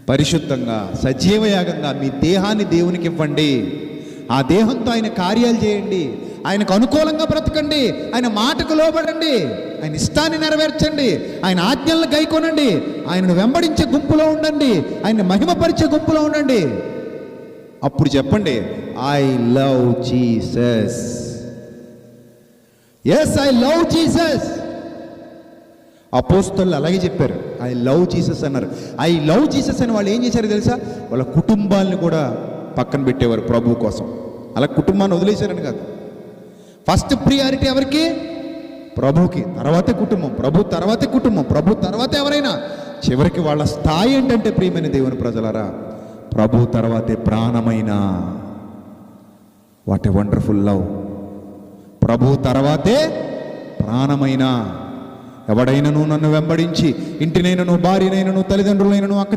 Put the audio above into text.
పరిశుద్ధంగా సజీవయాగంగా మీ దేహాన్ని దేవునికి ఇవ్వండి. ఆ దేహంతో ఆయన కార్యాలు చేయండి, ఆయనకు అనుకూలంగా బ్రతకండి, ఆయన మాటకు లోబడండి, ఆయన ఇష్టాన్ని నెరవేర్చండి, ఆయన ఆజ్ఞలను గైకొనండి, ఆయనను వెంబడించే గుంపులో ఉండండి, ఆయన మహిమపరిచే గుంపులో ఉండండి. అప్పుడు చెప్పండి, I love Jesus. Yes, I love Jesus. అపోస్తలులు అలాగే చెప్పారు, ఐ లవ్ జీసస్ అన్నారు. ఐ లవ్ జీసస్ అని వాళ్ళు ఏం చేశారు తెలుసా? వాళ్ళ కుటుంబాలను కూడా పక్కన పెట్టేవారు ప్రభువు కోసం. అలా కుటుంబాన్ని వదిలేశారని కాదు. ఫస్ట్ ప్రియారిటీ ఎవరికి? ప్రభువుకి. తర్వాతే కుటుంబం, ప్రభు తర్వాతే కుటుంబం, ప్రభు తర్వాతే ఎవరైనా. చివరికి వాళ్ళ స్థాయి ఏంటంటే, ప్రియమైన దేవుని ప్రజలారా, ప్రభు తర్వాతే ప్రాణమైన. What a wonderful love. ప్రభు తర్వాతే ప్రాణమైన. ఎవడైనను నన్ను వెంబడించి ఇంటినైనను భార్యనైనను తల్లిదండ్రులైనను అక్క